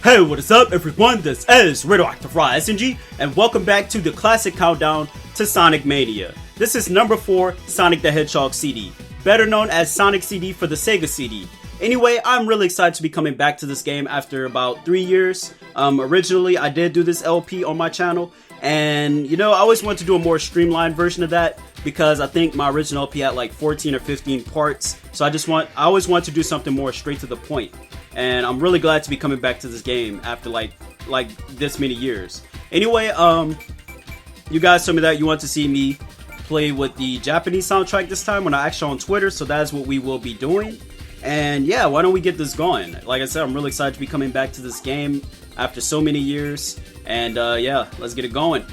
Hey, what is up everyone, this is Radioactive Gear, and welcome back to the classic countdown to Sonic Mania. This is number 4 Sonic the Hedgehog CD, better known as Sonic CD for the SEGA CD. Anyway, I'm really excited to be coming back to this game after about 3 years. Originally, I did do this LP on my channel, and I always wanted to do a more streamlined version of that because I think my original LP had like 14 or 15 parts, so I always want to do something more straight to the point. And I'm really glad to be coming back to this game after like this many years. Anyway, you guys told me that you want to see me play with the Japanese soundtrack this time when I actually on Twitter, so that is what we will be doing. And yeah, why don't we get this going? Like I said, I'm really excited to be coming back to this game after so many years. And yeah, let's get it going.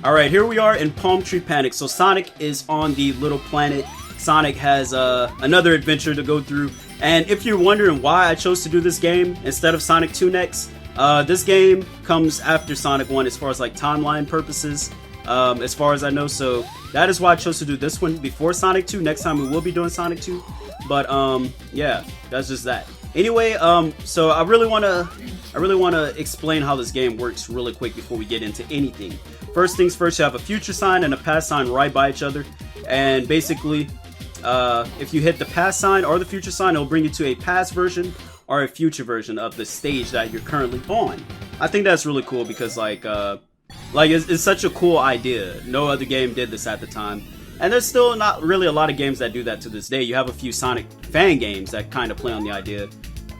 Alright, here we are in Palmtree Panic. So Sonic is on the little planet. Sonic has another adventure to go through. And if you're wondering why I chose to do this game instead of Sonic 2 next, this game comes after Sonic 1 as far as like timeline purposes, as far as I know. So that is why I chose to do this one before Sonic 2. Next time we will be doing Sonic 2. But yeah, that's just that. Anyway, so I really wanna explain how this game works really quick before we get into anything. First things first, you have a future sign and a past sign right by each other, and basically, if you hit the past sign or the future sign, it'll bring you to a past version or a future version of the stage that you're currently on. I think that's really cool because it's such a cool idea. No other game did this at the time. And there's still not really a lot of games that do that to this day. You have a few Sonic fan games that kind of play on the idea.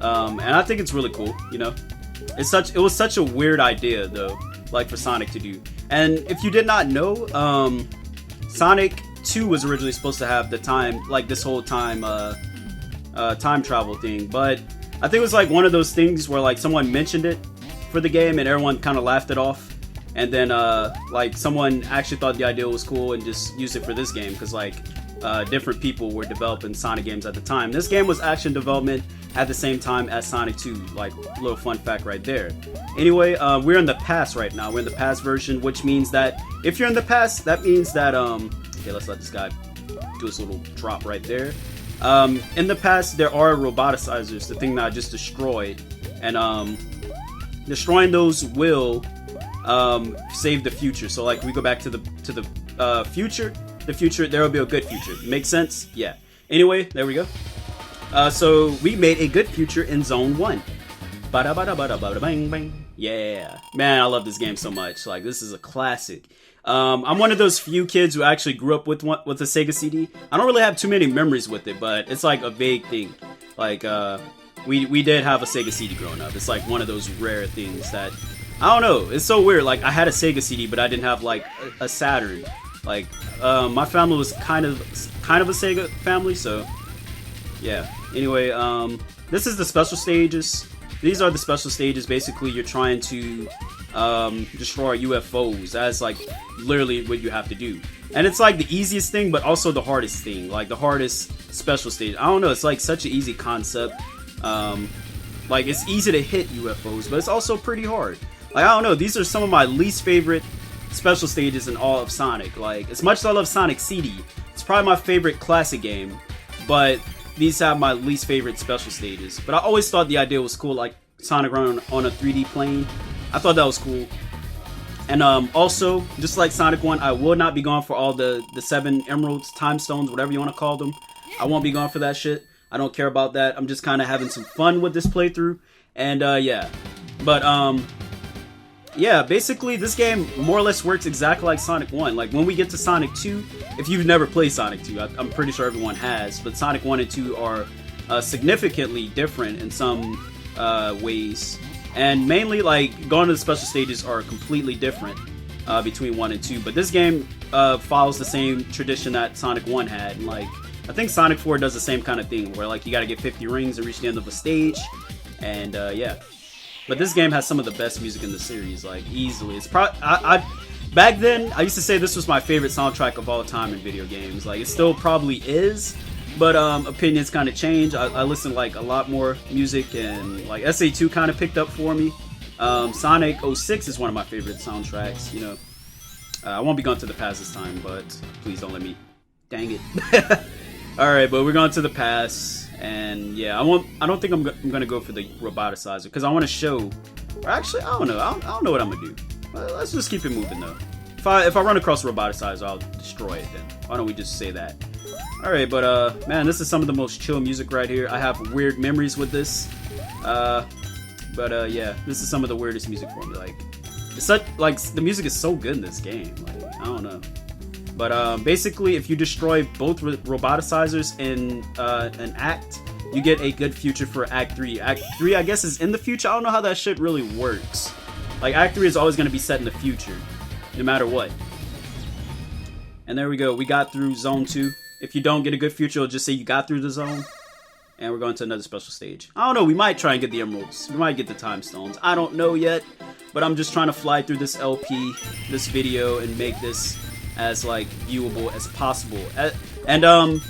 And I think it's really cool, It was such a weird idea, though, like for Sonic to do. And if you did not know, Sonic 2 was originally supposed to have the time, like this whole time, time travel thing. But I think it was like one of those things where like someone mentioned it for the game and everyone kind of laughed it off. And then, like, someone actually thought the idea was cool and just used it for this game because, like, different people were developing Sonic games at the time. This game was actually in development at the same time as Sonic 2, like, little fun fact right there. Anyway, we're in the past right now. We're in the past version, which means that if you're in the past, that means that, okay, let's let this guy do his little drop right there. In the past, there are roboticizers, the thing that I just destroyed. And, destroying those will save the future. So like we go back to the future, there will be a good future. Make sense? Yeah. Anyway, there we go. So we made a good future in Zone 1. Bada bada bada bada bang bang. Yeah. Man, I love this game so much. Like, this is a classic. I'm one of those few kids who actually grew up with a SEGA CD. I don't really have too many memories with it, but it's like a vague thing. Like, we did have a SEGA CD growing up. It's like one of those rare things that, I don't know, it's so weird. Like, I had a SEGA CD, but I didn't have like a Saturn. Like, my family was kind of a SEGA family, so yeah. Anyway, this is the special stages. These are the special stages. Basically, you're trying to destroy UFOs. That's like literally what you have to do. And it's like the easiest thing, but also the hardest thing. Like, the hardest special stage. I don't know, it's like such an easy concept. Like, it's easy to hit UFOs, but it's also pretty hard. Like, I don't know, these are some of my least favorite special stages in all of Sonic. Like, as much as I love Sonic CD, it's probably my favorite classic game, but these have my least favorite special stages. But I always thought the idea was cool, like Sonic running on a 3D plane. I thought that was cool. And also, just like Sonic 1, I will not be going for all the 7 emeralds, time stones, whatever you want to call them. I won't be going for that shit. I don't care about that. I'm just kind of having some fun with this playthrough. And yeah. But yeah, basically this game more or less works exactly like Sonic 1. Like when we get to Sonic 2, if you've never played Sonic 2, I'm pretty sure everyone has, but Sonic 1 and 2 are significantly different in some ways. And mainly, like, going to the special stages are completely different between 1 and 2. But this game follows the same tradition that Sonic 1 had. And, like, I think Sonic 4 does the same kind of thing, where, like, you gotta get 50 rings and reach the end of a stage. And, yeah. But this game has some of the best music in the series, like, easily. It's back then, I used to say this was my favorite soundtrack of all time in video games. Like, it still probably is. But opinions kind of change. I listen like a lot more music, and like SA2 kind of picked up for me. Sonic 06 is one of my favorite soundtracks. You know, I won't be going to the past this time, but please don't let me. Dang it! All right, but we're going to the past, and yeah, I don't think I'm gonna go for the roboticizer because I want to show. Or actually, I don't know. I don't know what I'm gonna do. Let's just keep it moving though. If I run across the roboticizer, I'll destroy it. Then why don't we just say that? Alright, but man, this is some of the most chill music right here. I have weird memories with this. But yeah, this is some of the weirdest music for me. Like, it's such, like, the music is so good in this game. Like, I don't know. But basically, if you destroy both roboticizers in an act, you get a good future for Act 3. Act 3, I guess, is in the future. I don't know how that shit really works. Like, Act 3 is always going to be set in the future, no matter what. And there we go. We got through Zone 2. If you don't get a good future, it'll just say you got through the zone. And we're going to another special stage. I don't know, we might try and get the emeralds. We might get the time stones. I don't know yet. But I'm just trying to fly through this LP, this video, and make this as, like, viewable as possible. And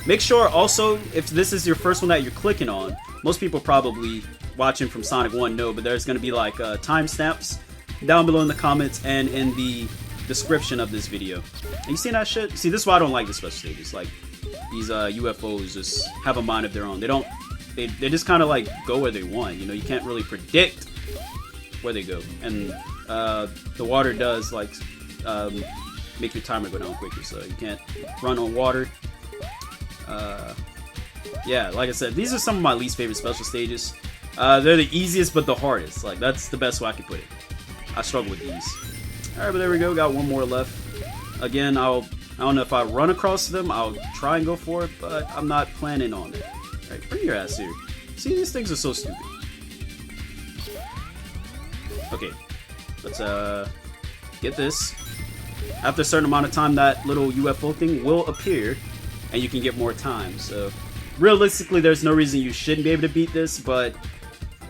make sure also, if this is your first one that you're clicking on, most people probably watching from Sonic 1 know, but there's going to be, like, timestamps down below in the comments and in the description of this video. And you seen that shit? See, this is why I don't like the special stages. Like, these UFOs just have a mind of their own. They just kind of like go where they want. You know, you can't really predict where they go. And the water does like make your timer go down quicker, so you can't run on water. Yeah, like I said, these are some of my least favorite special stages. They're the easiest but the hardest. Like, that's the best way I could put it. I struggle with these. Alright, but there we go. Got one more left. Again, I don't know if I run across them. I'll try and go for it, but I'm not planning on it. Alright, bring your ass here. See, these things are so stupid. Okay, let's get this. After a certain amount of time, that little UFO thing will appear, and you can get more time. So, realistically, there's no reason you shouldn't be able to beat this, but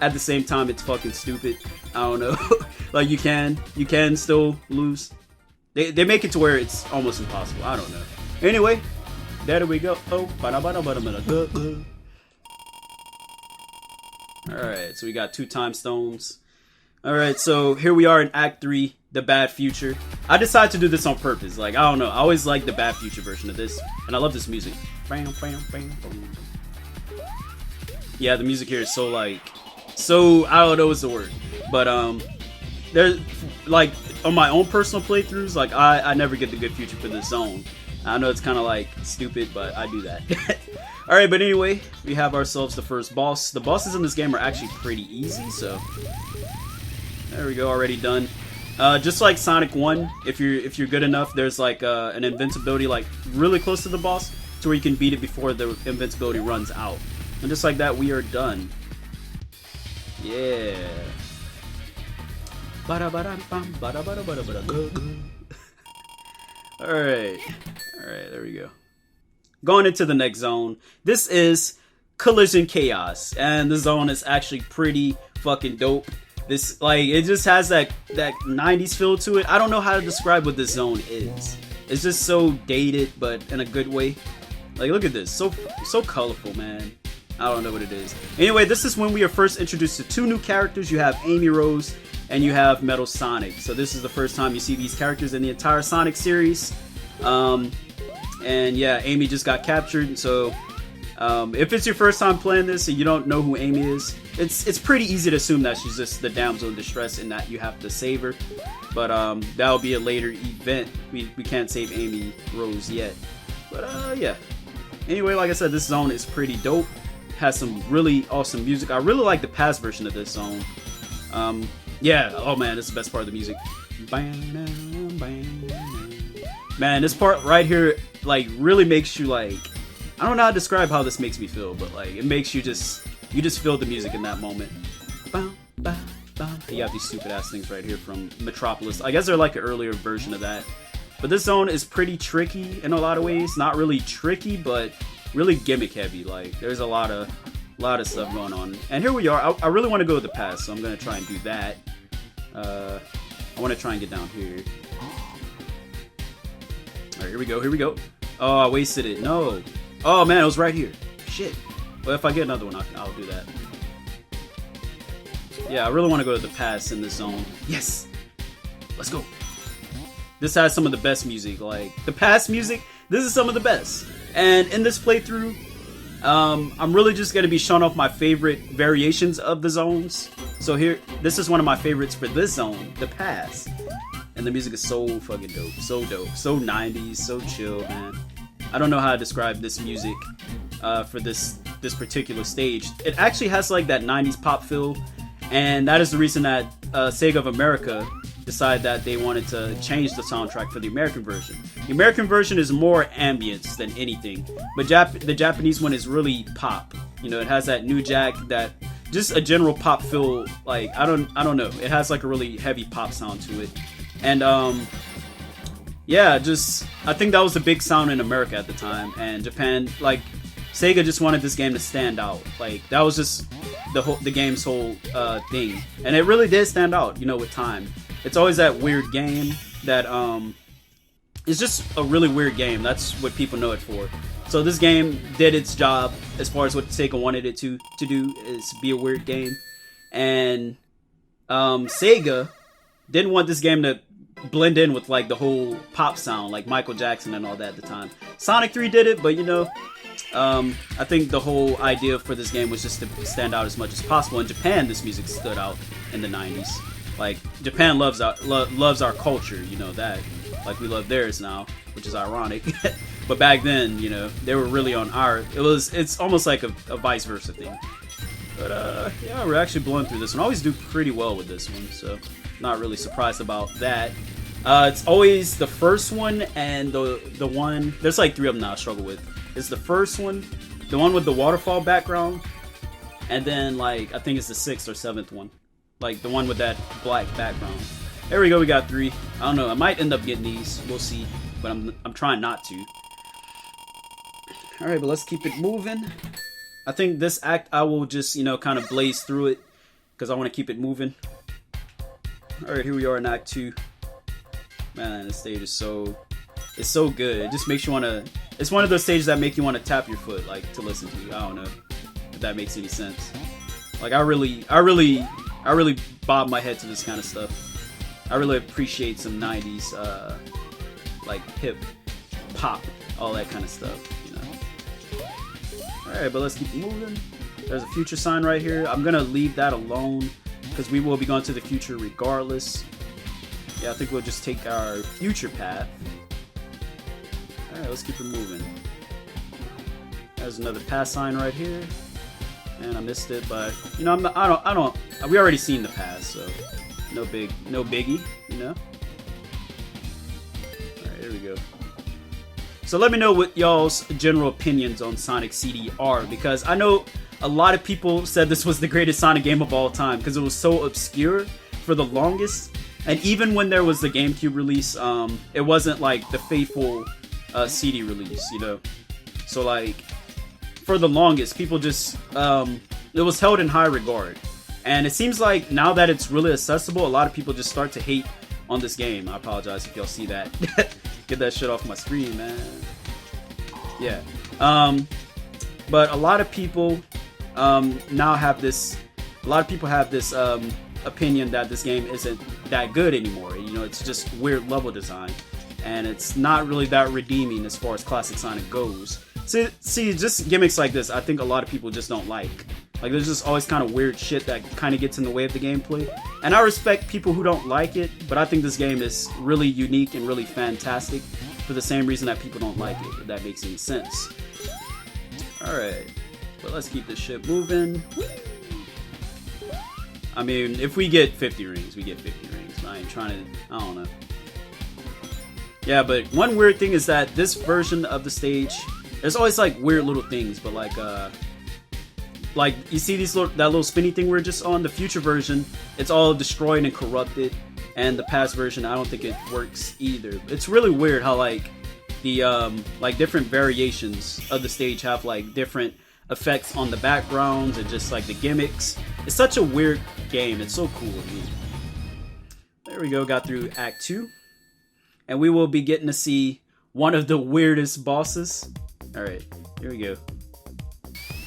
at the same time, it's fucking stupid. I don't know. Like, you can still lose. They make it to where it's almost impossible. I don't know. Anyway, there we go. Oh, alright, so we got 2 time stones. Alright, so here we are in Act 3, the bad future. I decided to do this on purpose. Like, I don't know. I always like the bad future version of this. And I love this music. Yeah, the music here is so, like, so, I don't know what's the word. But, there's, like, on my own personal playthroughs, like, I never get the good future for this zone. I know it's kind of, like, stupid, but I do that. Alright, but anyway, we have ourselves the first boss. The bosses in this game are actually pretty easy, so there we go, already done. Just like Sonic 1, if you're good enough, there's, like, an invincibility, like, really close to the boss, to where you can beat it before the invincibility runs out. And just like that, we are done. Yeah. Alright, there we go. Going into the next zone. This is Collision Chaos, and the zone is actually pretty fucking dope. This, like, it just has that 90s feel to it. I don't know how to describe what this zone is. It's just so dated, but in a good way. Like, look at this. So colorful, man. I don't know what it is. Anyway, this is when we are first introduced to 2 new characters. You have Amy Rose and you have Metal Sonic. So this is the first time you see these characters in the entire Sonic series. And yeah, Amy just got captured. So if it's your first time playing this and you don't know who Amy is, it's pretty easy to assume that she's just the damsel in distress and that you have to save her. But that'll be a later event. We can't save Amy Rose yet. But yeah. Anyway, like I said, this zone is pretty dope. Has some really awesome music. I really like the past version of this zone. Yeah, oh man, this is the best part of the music. Man, this part right here, like, really makes you, like, I don't know how to describe how this makes me feel, but like, it makes you just feel the music in that moment. You have these stupid ass things right here from Metropolis. I guess they're like an earlier version of that. But this zone is pretty tricky in a lot of ways. Not really tricky, but really gimmick heavy. Like, there's a lot of stuff going on. And here we are. I really want to go to the past, so I'm gonna try and do that. I want to try and get down here. All right, here we go. Here we go. Oh, I wasted it. No. Oh man, it was right here. Shit. Well, if I get another one, I'll do that. Yeah, I really want to go to the past in this zone. Yes. Let's go. This has some of the best music. Like, the past music, this is some of the best. And in this playthrough, I'm really just going to be showing off my favorite variations of the zones. So here, this is one of my favorites for this zone, the past. And the music is so fucking dope. So dope. So 90s, so chill, man. I don't know how to describe this music for this particular stage. It actually has like that 90s pop feel. And that is the reason that SEGA of America decided that they wanted to change the soundtrack for the American version. The American version is more ambience than anything, but the Japanese one is really pop. You know, it has that new jack, that just a general pop feel. Like, I don't know. It has like a really heavy pop sound to it, and yeah, I think that was the big sound in America at the time, and Japan, like, SEGA just wanted this game to stand out. Like, that was just the game's whole thing, and it really did stand out. You know, with time. It's always that weird game that it's just a really weird game. That's what people know it for. So this game did its job as far as what Sega wanted it to do, is be a weird game. And Sega didn't want this game to blend in with like the whole pop sound, like Michael Jackson and all that at the time. Sonic 3 did it, but you know, I think the whole idea for this game was just to stand out as much as possible. In Japan, this music stood out in the 90s. Like, Japan loves our culture, you know that. Like, we love theirs now, which is ironic. But back then, you know, they were really on our. It's almost like a vice versa thing. But yeah, we're actually blowing through this one. I always do pretty well with this one, so not really surprised about that. It's always the first one and the one. There's like 3 of them that I struggle with. It's the first one, the one with the waterfall background, and then like I think it's the 6th or 7th one. Like the one with that black background. There we go, we got 3. I don't know, I might end up getting these. We'll see. But I'm trying not to. Alright, but let's keep it moving. I think this act I will just, you know, kind of blaze through it, because I want to keep it moving. Alright, here we are in Act 2. Man, this stage is so good. It just makes you want to. It's one of those stages that make you want to tap your foot, like, to listen to. I don't know if that makes any sense. Like, I really bob my head to this kind of stuff. I really appreciate some 90s, like, hip, pop, all that kind of stuff, you know. Alright, but let's keep moving. There's a future sign right here. I'm gonna leave that alone, because we will be going to the future regardless. Yeah, I think we'll just take our future path. Alright, let's keep it moving. There's another pass sign right here. And I missed it, but you know, we already seen the pass, so no biggie, you know. All right, here we go. So let me know what y'all's general opinions on Sonic CD are, because I know a lot of people said this was the greatest Sonic game of all time because it was so obscure for the longest, and even when there was the GameCube release, it wasn't like the faithful CD release, you know. So like, for the longest, people just, it was held in high regard. And it seems like now that it's really accessible, a lot of people just start to hate on this game. I apologize if y'all see that. Get that shit off my screen, man. Yeah. But a lot of people now have this. A lot of people have this opinion that this game isn't that good anymore. You know, it's just weird level design, and it's not really that redeeming as far as classic Sonic goes. See, just gimmicks like this, I think a lot of people just don't like. Like, there's just always kind of weird shit that kind of gets in the way of the gameplay. And I respect people who don't like it, but I think this game is really unique and really fantastic for the same reason that people don't like it, if that makes any sense. Alright, but let's keep this shit moving. I mean, if we get 50 rings, we get 50 rings. I ain't trying to, I don't know. Yeah, but one weird thing is that this version of the stage, there's always like weird little things, but like you see these that little spinny thing we're just on. The future version, it's all destroyed and corrupted, and the past version, I don't think it works either. It's really weird how like the like different variations of the stage have like different effects on the backgrounds and just like the gimmicks. It's such a weird game. It's so cool to me. There we go. Got through Act 2, and we will be getting to see one of the weirdest bosses. All right, here we go.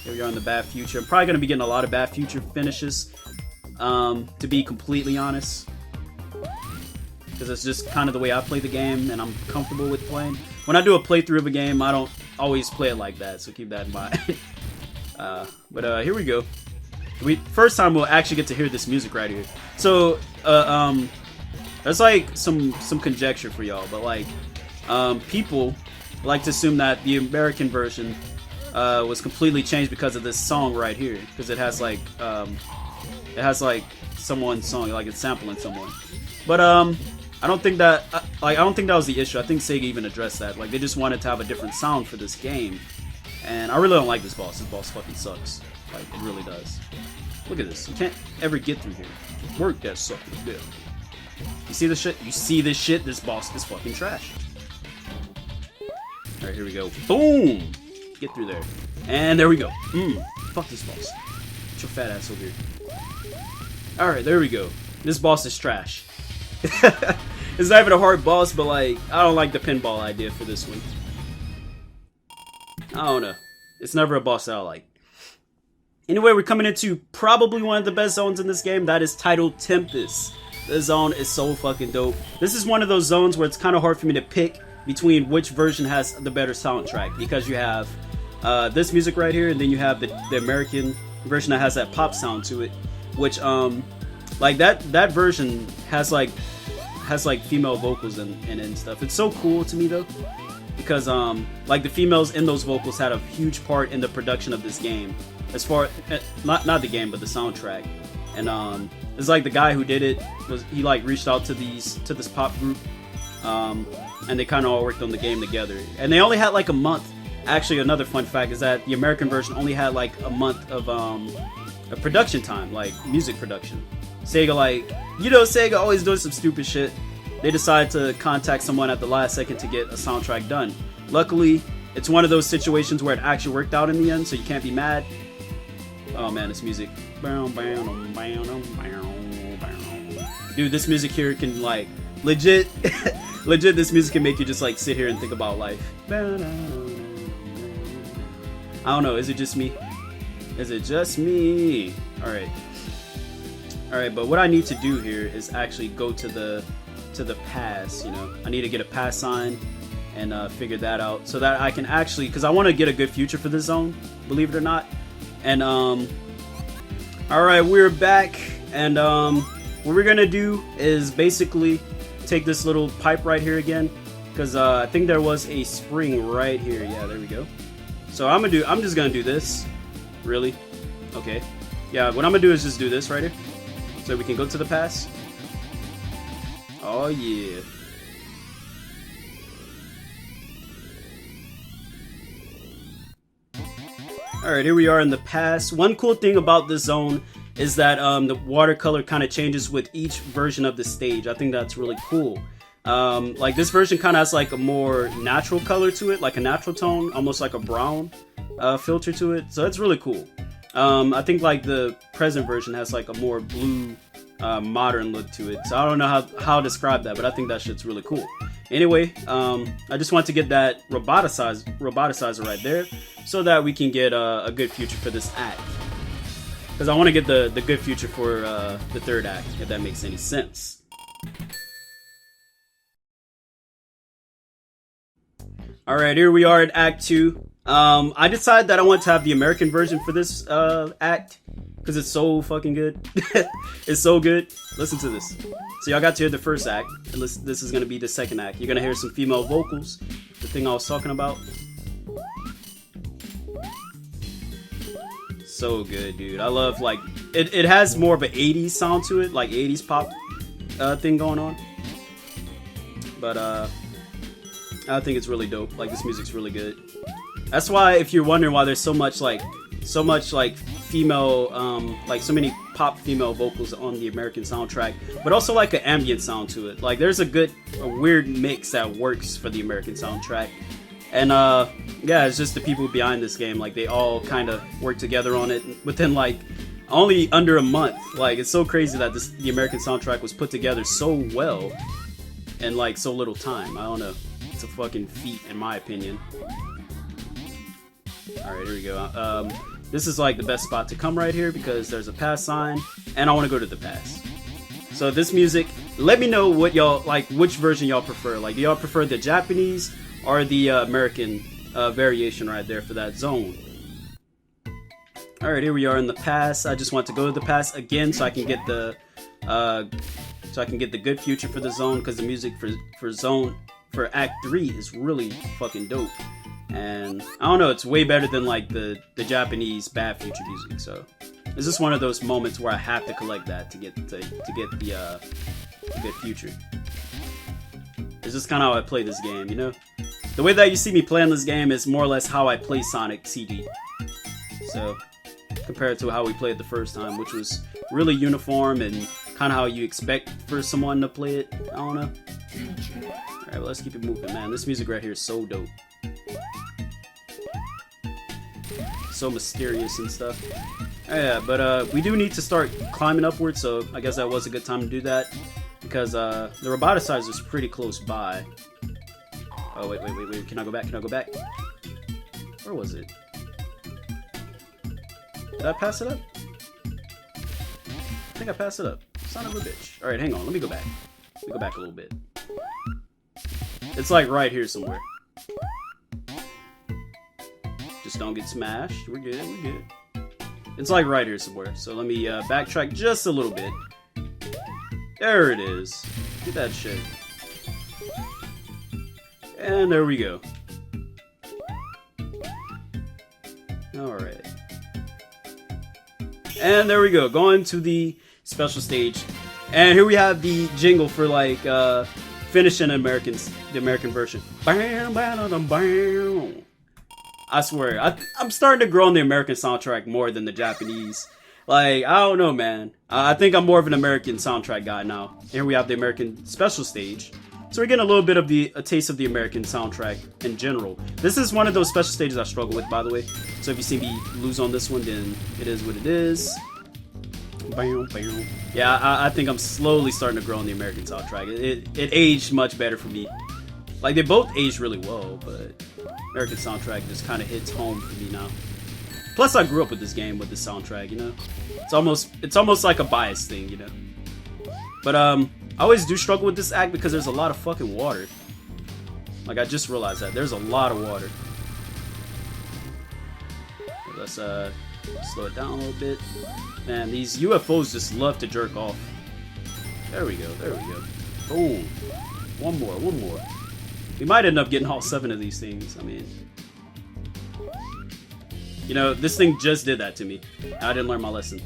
Here we are in the Bad Future. I'm probably going to be getting a lot of Bad Future finishes, to be completely honest. Because it's just kind of the way I play the game, and I'm comfortable with playing. When I do a playthrough of a game, I don't always play it like that, so keep that in mind. But here we go. First time we'll actually get to hear this music right here. So, there's like some conjecture for y'all, but like, people like to assume that the American version was completely changed because of this song right here, because it has like someone's song, like it's sampling someone. But I don't think that was the issue. I think Sega even addressed that. Like, they just wanted to have a different sound for this game, and I really don't like this boss. This boss fucking sucks. Like, it really does. Look at this. You can't ever get through here. Work that sucker. Yeah. You see this shit? You see this shit? This boss is fucking trash. All right, here we go. Boom. Get through there. And there we go. Fuck this boss. Get your fat ass over here. Alright, there we go. This boss is trash. It's not even a hard boss, but like, I don't like the pinball idea for this one. I don't know. It's never a boss that I like. Anyway, we're coming into probably one of the best zones in this game. That is titled Tempest. This zone is so fucking dope. This is one of those zones where it's kind of hard for me to pick between which version has the better soundtrack, because you have this music right here, and then you have the American version that has that pop sound to it, which like that version has like female vocals and stuff. It's so cool to me though, because like the females in those vocals had a huge part in the production of this game, as far not the game but the soundtrack. And it's like the guy who did it he like reached out to this pop group, and they kind of all worked on the game together, and they only had like a month. Actually, another fun fact is that the American version only had like a month of production time, like music production. Sega, like, you know, Sega always doing some stupid shit. They decided to contact someone at the last second to get a soundtrack done. Luckily, it's one of those situations where it actually worked out in the end, so you can't be mad. Oh man, this music. Dude, this music here can like legit this music can make you just like sit here and think about life. I don't know, is it just me? Is it just me? Alright. Alright, but what I need to do here is actually go to the pass, you know. I need to get a pass sign and figure that out so that I can actually, because I want to get a good future for this zone, believe it or not. And alright, we're back, and what we're gonna do is basically take this little pipe right here again, because I think there was a spring right here. Yeah, there we go. So I'm just gonna do this. Really? Okay. Yeah, what I'm gonna do is just do this right here, so we can go to the pass. Oh yeah. Alright, here we are in the pass. One cool thing about this zone is that the watercolor kind of changes with each version of the stage. I think that's really cool. Like this version kind of has like a more natural color to it, like a natural tone, almost like a brown filter to it. So it's really cool. I think like the present version has like a more blue, modern look to it. So I don't know how to describe that, but I think that shit's really cool. Anyway, I just want to get that roboticizer right there so that we can get a good future for this act. Because I want to get the good future for the third act, if that makes any sense. Alright, here we are at Act 2. I decided that I want to have the American version for this act. Because it's so fucking good. It's so good. Listen to this. So y'all got to hear the first act. And this is going to be the second act. You're going to hear some female vocals. The thing I was talking about. So good, dude. I love, like, it has more of an 80s sound to it. Like 80s pop thing going on. But I think it's really dope. Like, this music's really good. That's why, if you're wondering why there's so much female, like so many pop female vocals on the American soundtrack, but also like an ambient sound to it. Like there's a weird mix that works for the American soundtrack. And yeah, it's just the people behind this game, like they all kind of work together on it within like only under a month. Like it's so crazy that the American soundtrack was put together so well in like so little time. I don't know. It's a fucking feat in my opinion. Alright, here we go. This is like the best spot to come right here because there's a pass sign and I want to go to the pass. So this music, let me know what y'all like, which version y'all prefer. Like, do y'all prefer the Japanese or the American variation right there for that zone? Alright, here we are in the pass. I just want to go to the pass again so I can get the good future for the zone, because the music for Act 3 is really fucking dope. And I don't know, it's way better than like the Japanese bad future music. So it's just one of those moments where I have to collect that to get the good future. It's just kind of how I play this game, you know. The way that you see me playing this game is more or less how I play Sonic CD. So compared to how we played the first time, which was really uniform and kind of how you expect for someone to play it. I don't know. Alright, well, let's keep it moving, man. This music right here is so dope. So mysterious and stuff. Yeah, but we do need to start climbing upwards, so I guess that was a good time to do that, because the roboticizer is pretty close by. Oh wait, can I go back? Can I go back? Where was it? Did I pass it up? I think I passed it up. Son of a bitch. Alright, hang on, let me go back. Let me go back a little bit. It's like right here somewhere. Just don't get smashed. We're good, we're good. It's like right here somewhere. So let me backtrack just a little bit. There it is. Get that shit. And there we go. Alright. And there we go. Going to the special stage. And here we have the jingle for like finishing the American version. Bam, bam, bam. I swear, I'm starting to grow on the American soundtrack more than the Japanese. Like, I don't know, man. I think I'm more of an American soundtrack guy now. Here we have the American special stage. So we're getting a little bit of a taste of the American soundtrack in general. This is one of those special stages I struggle with, by the way. So if you see me lose on this one, then it is what it is. Bam, bam. Yeah, I think I'm slowly starting to grow on the American soundtrack. It aged much better for me. Like, they both aged really well, but American soundtrack just kind of hits home for me now. Plus, I grew up with this game, with this soundtrack, you know? It's almost like a bias thing, you know? But, I always do struggle with this act because there's a lot of fucking water. Like, I just realized that. There's a lot of water. Okay, let's, slow it down a little bit. Man, these UFOs just love to jerk off. There we go, there we go. Boom. One more, one more. We might end up getting all 7 of these things. I mean, you know, this thing just did that to me. I didn't learn my lesson.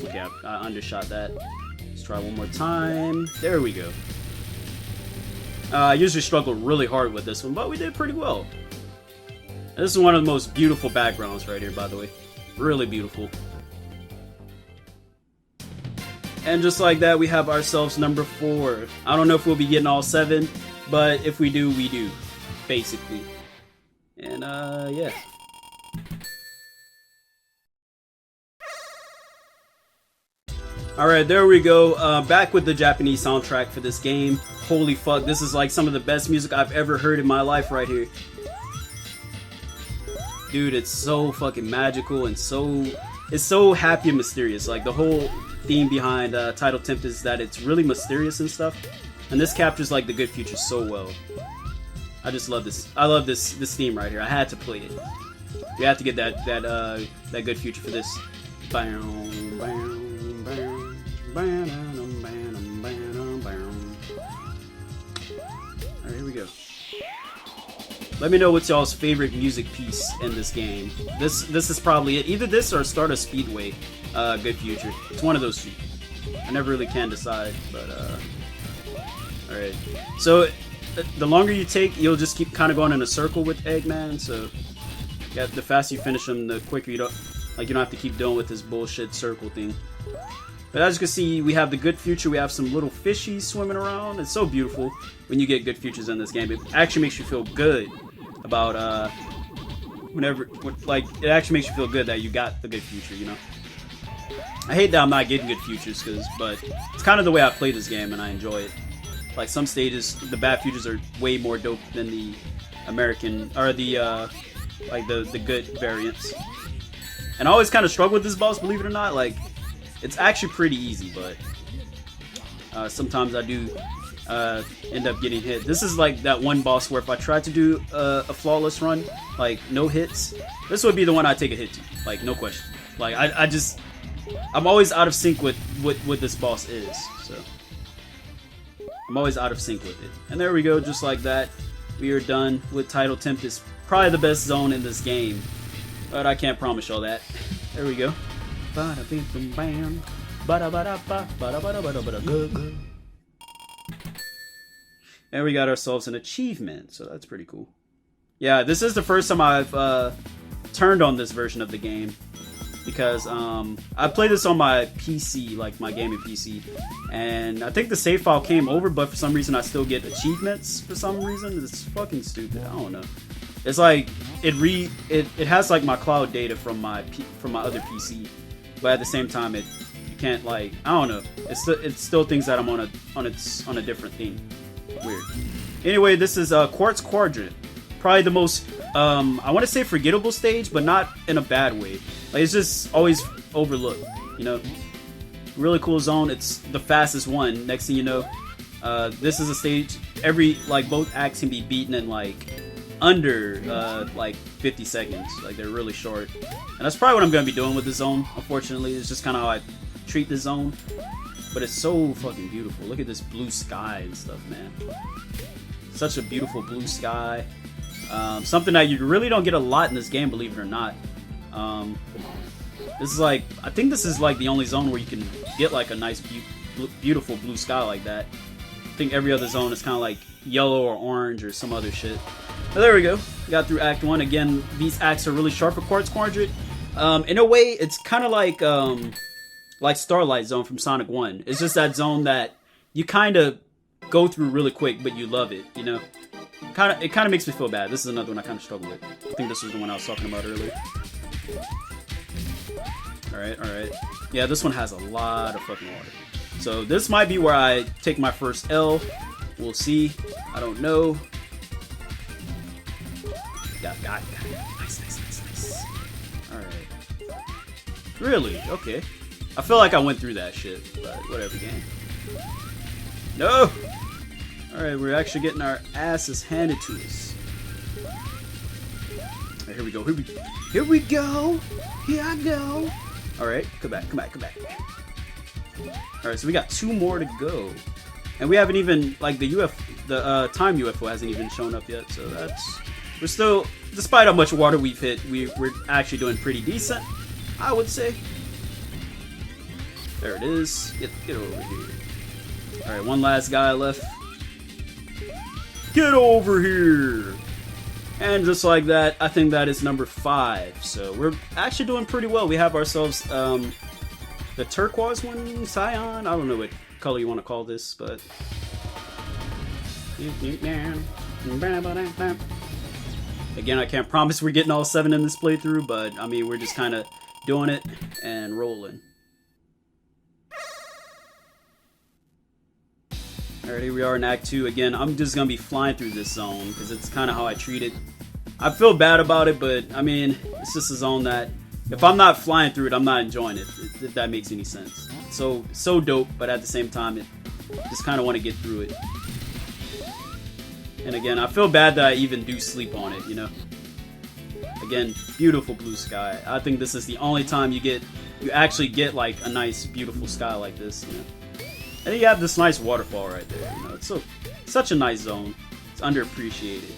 Okay, I undershot that. Let's try one more time. There we go. I usually struggle really hard with this one, but we did pretty well. And this is one of the most beautiful backgrounds right here, by the way. Really beautiful. And just like that, we have ourselves number 4. I don't know if we'll be getting all 7, but if we do, we do. Basically. And, yeah. Alright, there we go. Back with the Japanese soundtrack for this game. Holy fuck, this is like some of the best music I've ever heard in my life right here. Dude, it's so fucking magical and it's so happy and mysterious. Like, the whole theme behind Tidal Tempest is that it's really mysterious and stuff. And this captures like the good future so well. I just love this. I love this theme right here. I had to play it. We have to get that good future for this. Alright, here we go. Let me know what's y'all's favorite music piece in this game. This is probably it. Either this or Stardust Speedway. Good future. It's one of those two. I never really can decide, but alright. So the longer you take, you'll just keep kind of going in a circle with Eggman. So yeah, the faster you finish them, the quicker you don't have to keep dealing with this bullshit circle thing. But as you can see, we have the good future. We have some little fishies swimming around. It's so beautiful when you get good futures in this game. It actually makes you feel good about it actually makes you feel good that you got the good future, you know. I hate that I'm not getting good futures, but it's kind of the way I play this game and I enjoy it. Like, some stages, the bad futures are way more dope than the American or the the good variants. And I always kind of struggle with this boss, believe it or not. Like, it's actually pretty easy, but sometimes I do end up getting hit. This is like that one boss where if I tried to do a flawless run, like no hits, this would be the one I take a hit to, like no question. Like I'm always out of sync with what this boss is, so I'm always out of sync with it. And there we go, just like that, we are done with Tidal Tempest. Probably the best zone in this game, but I can't promise y'all that. There we go. And we got ourselves an achievement, so that's pretty cool. Yeah, this is the first time I've turned on this version of the game, because I played this on my PC, like my gaming PC, and I think the save file came over, but for some reason I still get achievements for some reason. It's fucking stupid. I don't know. It's like it has like my cloud data from my other PC, but at the same time you can't, like, I don't know. It still thinks that I'm on a different thing. Weird. Anyway, this is Quartz Quadrant. Probably the most I want to say forgettable stage, but not in a bad way. Like, it's just always overlooked, you know. Really cool zone. It's the fastest one. Next thing you know, this is a stage. Both acts can be beaten in like under like 50 seconds. Like, they're really short, and that's probably what I'm gonna be doing with this zone. Unfortunately, it's just kind of how I treat this zone. But it's so fucking beautiful. Look at this blue sky and stuff, man. Such a beautiful blue sky. Something that you really don't get a lot in this game, believe it or not. This is like, I think this is like the only zone where you can get like a nice, beautiful blue sky like that. I think every other zone is kind of like yellow or orange or some other shit. But there we go. We got through Act 1. Again, these acts are really sharp for Quartz Quadrant. In a way, it's kind of like Starlight Zone from Sonic 1. It's just that zone that you kind of go through really quick, but you love it, you know? It kind of makes me feel bad. This is another one I kind of struggle with. I think this was the one I was talking about earlier. Alright. Yeah, this one has a lot of fucking water. So this might be where I take my first L. We'll see. I don't know. Got it. Nice. Alright. Really? Okay. I feel like I went through that shit, but whatever, game. No! Alright, we're actually getting our asses handed to us. Right, here we go. Here I go. Alright, come back. Alright, so we got 2 more to go. And we haven't even, like, the time UFO hasn't even shown up yet, so we're still, despite how much water we've hit, we're actually doing pretty decent, I would say. There it is. Get over here. Alright, one last guy left. Get over here! And just like that, I think that is number 5. So we're actually doing pretty well. We have ourselves the turquoise one, cyan. I don't know what color you want to call this, but again, I can't promise we're getting all 7 in this playthrough, but I mean, we're just kind of doing it and rolling. Alright, here we are in Act 2. Again, I'm just gonna be flying through this zone, because it's kind of how I treat it. I feel bad about it, but, I mean, it's just a zone that, if I'm not flying through it, I'm not enjoying it, if that makes any sense. So dope, but at the same time, just kind of want to get through it. And again, I feel bad that I even do sleep on it, you know? Again, beautiful blue sky. I think this is the only time you actually get, like, a nice, beautiful sky like this, you know? And then you have this nice waterfall right there, you know? It's such a nice zone. It's underappreciated.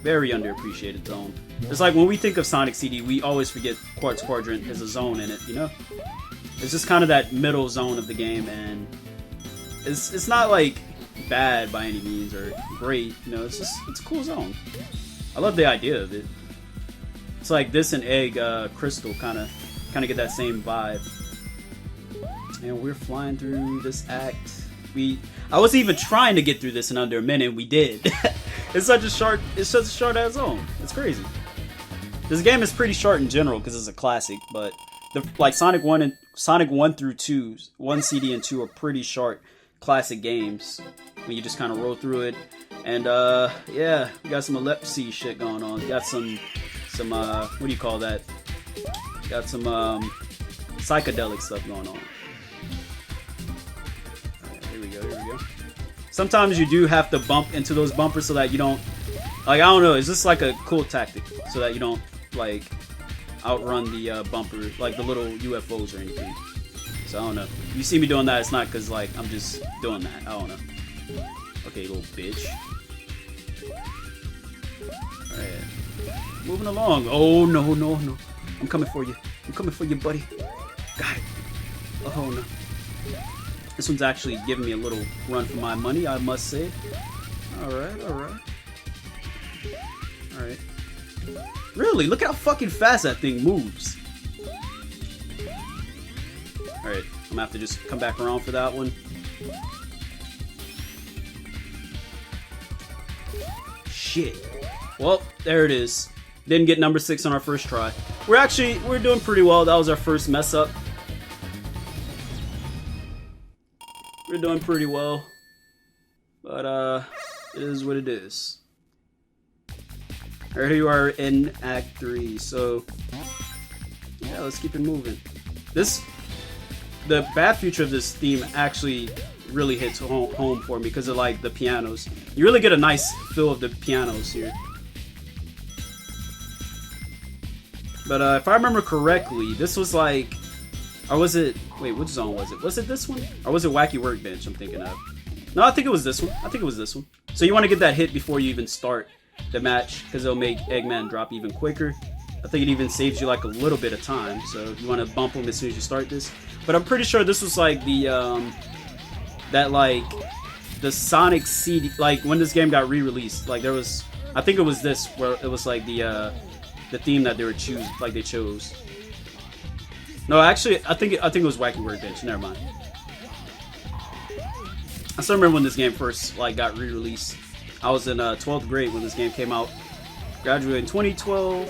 Very underappreciated zone. It's like when we think of Sonic CD, we always forget Quartz Quadrant has a zone in it, you know? It's just kind of that middle zone of the game, and it's not like bad by any means or great, you know? It's a cool zone. I love the idea of it. It's like this and Egg Crystal kind of get that same vibe. And we're flying through this act. I wasn't even trying to get through this in under a minute, and we did. It's such a short ass zone. It's crazy. This game is pretty short in general because it's a classic, but like Sonic 1 through 2, 1 CD and 2 are pretty short classic games when you just kind of roll through it. And yeah, we got some epilepsy shit going on. Got some what do you call that? Got some psychedelic stuff going on. Alright, here we go. Sometimes you do have to bump into those bumpers so that you don't, like, I don't know, it's just like a cool tactic so that you don't, like, outrun the bumper, like the little UFOs or anything. So I don't know. You see me doing that, it's not because, like, I'm just doing that. I don't know. Okay, little bitch. Alright. Moving along. Oh, no. I'm coming for you. Buddy. Got it. Oh, no. This one's actually giving me a little run for my money, I must say. Alright. Really? Look how fucking fast that thing moves. Alright, I'm gonna have to just come back around for that one. Shit. Well, there it is. Didn't get number 6 on our first try. We're doing pretty well. That was our first mess up. We're doing pretty well. But, it is what it is. Alright, here you are in Act 3. So, yeah, let's keep it moving. The bad future of this theme actually really hits home for me because of, like, the pianos. You really get a nice feel of the pianos here. But, if I remember correctly, this was like... Or was it... Wait, which zone was it? Was it this one? Or was it Wacky Workbench I'm thinking of? No, I think it was this one. So you want to get that hit before you even start the match, because it'll make Eggman drop even quicker. I think it even saves you like a little bit of time, so you want to bump them as soon as you start this. But I'm pretty sure this was like the, the Sonic CD, like when this game got re-released, like there was, I think it was this, where it was like the theme that they chose. No, actually, I think it was Wacky Workbench. Never mind. I still remember when this game first like got re-released. I was in 12th grade when this game came out. Graduated in 2012.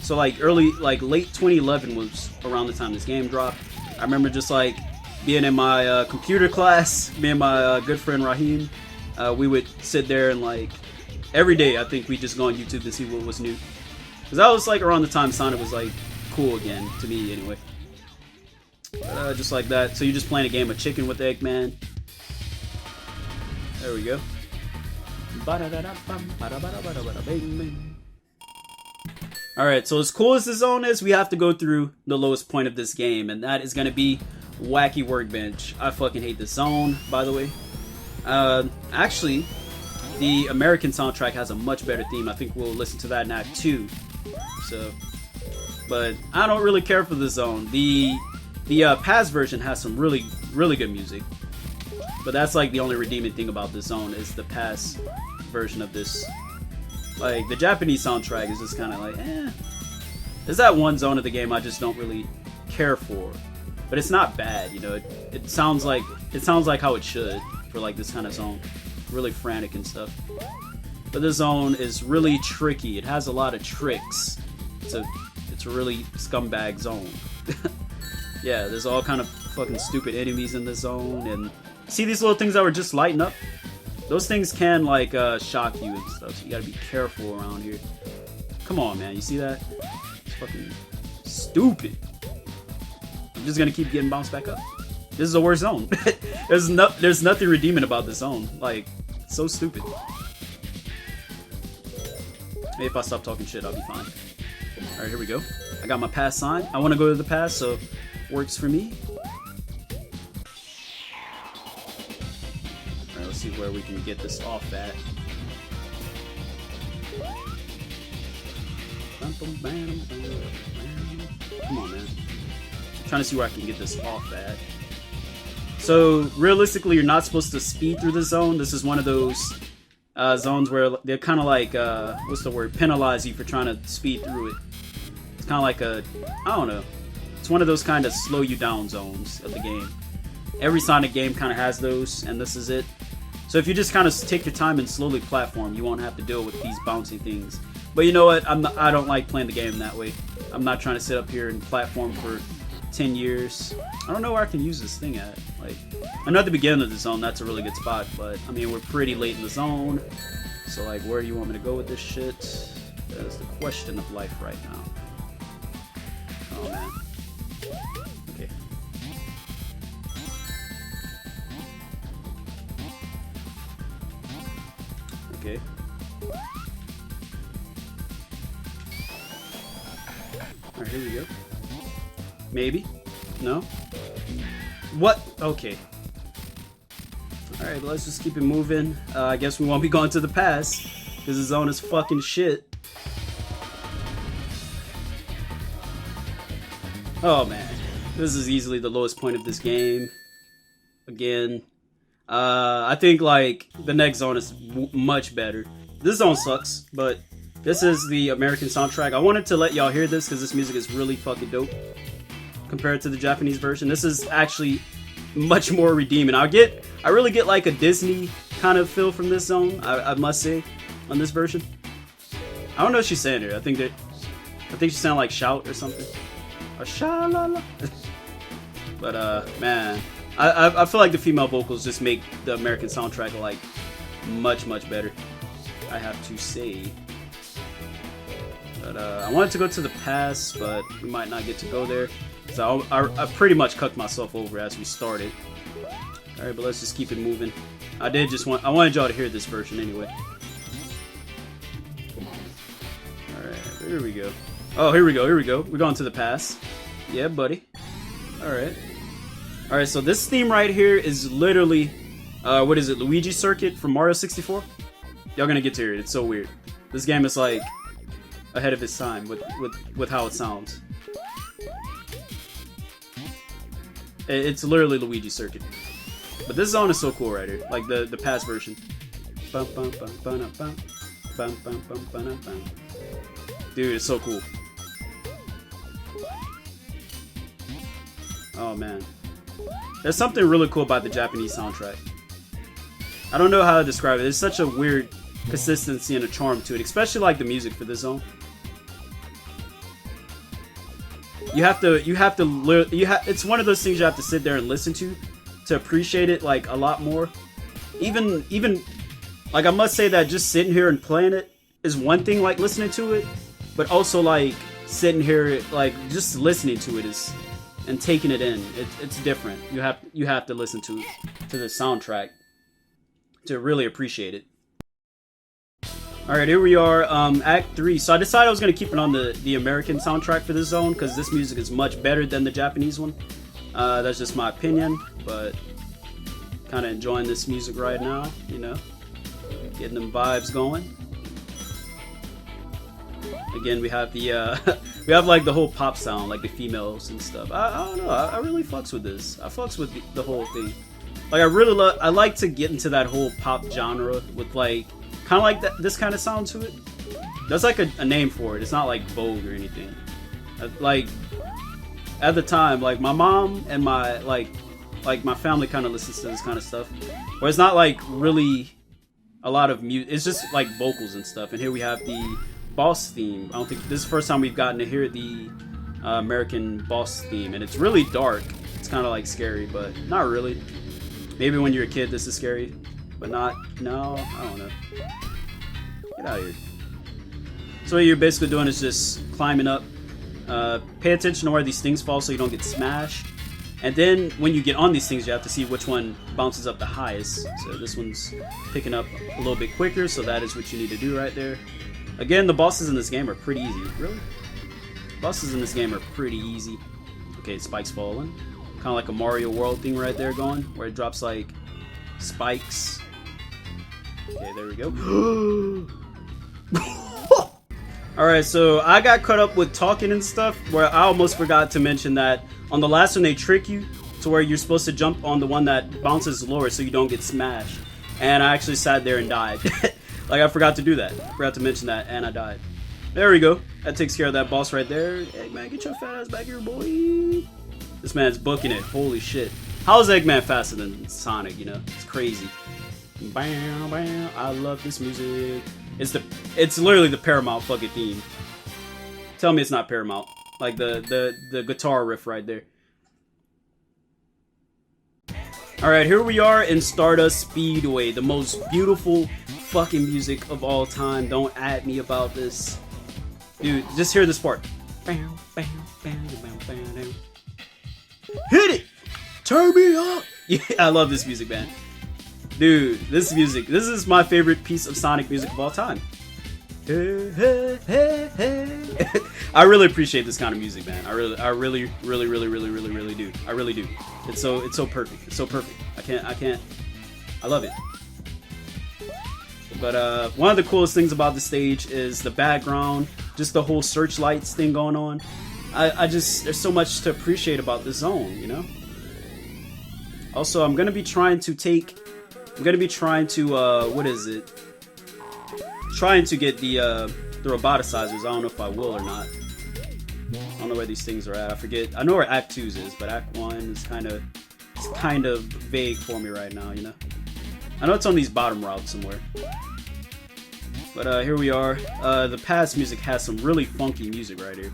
So like late 2011 was around the time this game dropped. I remember just like being in my computer class, me and my good friend Raheem. We would sit there and like every day I think we just go on YouTube to see what was new. Because that was like around the time Sonic was like cool again, to me anyway. Just like that. So you're just playing a game of chicken with Eggman. There we go. Alright, so as cool as the zone is, we have to go through the lowest point of this game, and that is going to be Wacky Workbench. I fucking hate this zone, by the way. Actually, the American soundtrack has a much better theme. I think we'll listen to that in Act 2. So, but I don't really care for the zone. The PAS version has some really good music. But that's like the only redeeming thing about this zone is the PAS version of this. Like, the Japanese soundtrack is just kind of like, eh. There's that one zone of the game I just don't really care for. But it's not bad, you know. It sounds like how it should for like this kind of zone. Really frantic and stuff. But this zone is really tricky. It has a lot of tricks. It's a really scumbag zone. Yeah, there's all kind of fucking stupid enemies in this zone, and See these little things that were just lighting up? Those things can like shock you and stuff, so you gotta be careful around here. Come on, man, you see that? It's fucking stupid. I'm just gonna keep getting bounced back up. This is the worst zone. There's nothing redeeming about this zone. Like, so stupid. Maybe if I stop talking shit, I'll be fine. Alright, here we go. I got my pass sign. I want to go to the pass, so works for me. Alright, let's see where we can get this off at. Come on, man. I'm trying to see where I can get this off at. So, realistically, you're not supposed to speed through the zone. This is one of those zones where they're kind of like, what's the word, penalize you for trying to speed through it. It's kind of like a, I don't know. It's one of those kind of slow you down zones of the game. Every Sonic game kind of has those, and this is it. So if you just kind of take your time and slowly platform, you won't have to deal with these bouncy things. But you know what? I don't like playing the game that way. I'm not trying to sit up here and platform for 10 years. I don't know where I can use this thing at. Like, I know at the beginning of the zone, that's a really good spot, but I mean, we're pretty late in the zone. So like, where do you want me to go with this shit? That is the question of life right now. Oh man. Okay. Okay. Alright, here we go. Maybe? No? What? Okay. Alright, let's just keep it moving. I guess we won't be going to the pass, because the zone is fucking shit. Oh man. This is easily the lowest point of this game. Again. I think, like, the next zone is much better. This zone sucks, but this is the American soundtrack. I wanted to let y'all hear this, because this music is really fucking dope. Compared to the Japanese version, this is actually much more redeeming. I really get like a Disney kind of feel from this zone. I must say, on this version. I don't know what she's saying here. I think she sounded like shout or something, or sha-la-la. But man, I feel like the female vocals just make the American soundtrack like much better, I have to say. But I wanted to go to the pass, but we might not get to go there. So I pretty much cucked myself over as we started. Alright, but let's just keep it moving. I wanted y'all to hear this version anyway. Alright, here we go. Oh, here we go. We're going to the pass. Yeah, buddy. Alright. Alright, so this theme right here is literally, what is it, Luigi Circuit from Mario 64? Y'all gonna get to hear it. It's so weird. This game is like ahead of its time with how it sounds. It's literally Luigi Circuit. But this zone is so cool right here. Like the past version. Dude, it's so cool. Oh man. There's something really cool about the Japanese soundtrack. I don't know how to describe it. There's such a weird consistency and a charm to it. Especially like the music for this zone. It's one of those things you have to sit there and listen to appreciate it like a lot more. Even like, I must say that just sitting here and playing it is one thing, like listening to it, but also like sitting here like just listening to it and taking it in. It's different. You have to listen to the soundtrack to really appreciate it. Alright, here we are, Act 3. So I decided I was going to keep it on the American soundtrack for this zone, because this music is much better than the Japanese one. That's just my opinion, but kind of enjoying this music right now, you know. Getting them vibes going. Again, we have the, we have like the whole pop sound, like the females and stuff. I don't know, I really fucks with this. I fucks with the whole thing. Like, I like to get into that whole pop genre with like, kind of like this kind of sound to it. There's like a name for it. It's not like Vogue or anything. Like, at the time, like my mom and my like my family kind of listens to this kind of stuff. Where it's not like really a lot of music. It's just like vocals and stuff. And here we have the boss theme. I don't think this is the first time we've gotten to hear the American boss theme, and it's really dark. It's kind of like scary, but not really. Maybe when you're a kid this is scary, but not, no, I don't know. Get out of here. So what you're basically doing is just climbing up. Pay attention to where these things fall so you don't get smashed. And then when you get on these things, you have to see which one bounces up the highest. So this one's picking up a little bit quicker, so that is what you need to do right there. Again, the bosses in this game are pretty easy. Really? Bosses in this game are pretty easy. Okay, spikes falling. Kind of like a Mario World thing right there going, where it drops like spikes. Okay, there we go. Alright, so I got caught up with talking and stuff, where I almost forgot to mention that on the last one they trick you to where you're supposed to jump on the one that bounces lower so you don't get smashed. And I actually sat there and died. Like, I forgot to do that. Forgot to mention that, and I died. There we go. That takes care of that boss right there. Eggman, get your fat ass back here, boy. This man's booking it. Holy shit. How is Eggman faster than Sonic, you know? It's crazy. Bam, bam. I love this music. It's literally the Paramount fucking theme. Tell me it's not Paramount. Like the guitar riff right there. Alright, here we are in Stardust Speedway. The most beautiful fucking music of all time. Don't at me about this. Dude, just hear this part. Bam, bam, bam, bam, bam, bam. Hit it! Turn me up! Yeah, I love this music, man. Dude, this music, this is my favorite piece of Sonic music of all time. Hey, hey, hey, hey. I really appreciate this kind of music, man. I really do. I really do. It's so perfect. It's so perfect. I love it. But one of the coolest things about the stage is the background, just the whole searchlights thing going on. There's so much to appreciate about this zone, you know? Also, I'm gonna be trying to what is it? Trying to get the roboticizers. I don't know if I will or not. I don't know where these things are at. I forget. I know where Act 2's is, but Act 1 is kind of vague for me right now, you know? I know it's on these bottom routes somewhere. But here we are. The past music has some really funky music right here.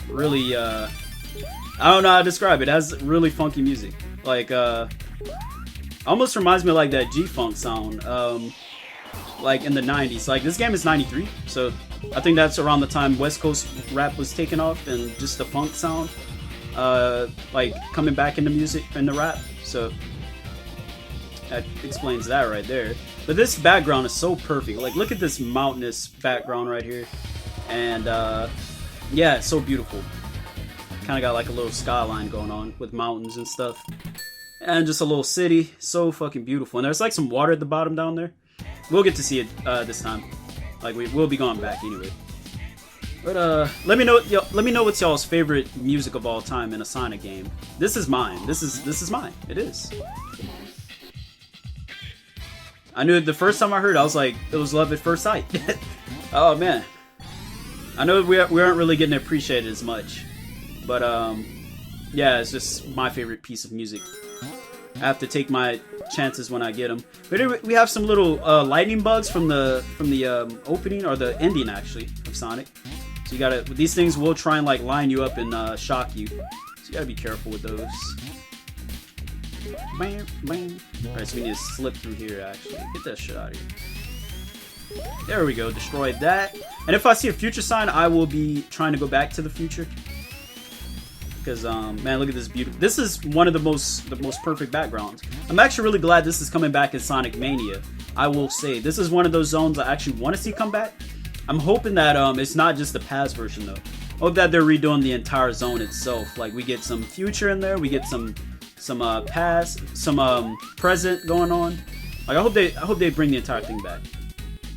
Really, I don't know how to describe it. It has really funky music. Like, almost reminds me of like that G-Funk sound, like in the 90s. Like, this game is 93, so I think that's around the time West Coast rap was taking off and just the funk sound, like coming back into music, into rap. So that explains that right there. But this background is so perfect. Like, look at this mountainous background right here, and yeah, it's so beautiful. Kind of got like a little skyline going on with mountains and stuff. And just a little city. So fucking beautiful. And there's like some water at the bottom down there. We'll get to see it this time. Like, we'll be going back anyway. But let me know what's y'all's favorite music of all time in a Sonic game. This is mine. This is mine. It is. I knew it the first time I heard it, I was like, it was love at first sight. Oh man. I know we aren't really getting appreciated as much. But yeah, it's just my favorite piece of music. I have to take my chances when I get them. But anyway, we have some little lightning bugs from the opening, or the ending actually, of Sonic. So you gotta, these things will try and like line you up and shock you. So you gotta be careful with those. Bam, bam. Alright, so we need to slip through here actually. Get that shit out of here. There we go, destroyed that. And if I see a future sign, I will be trying to go back to the future. Because, man, look at this beautiful... This is one of the most perfect backgrounds. I'm actually really glad this is coming back in Sonic Mania. I will say, this is one of those zones I actually want to see come back. I'm hoping that it's not just the past version, though. I hope that they're redoing the entire zone itself. Like, we get some future in there, we get some past, some present going on. Like, I hope they bring the entire thing back.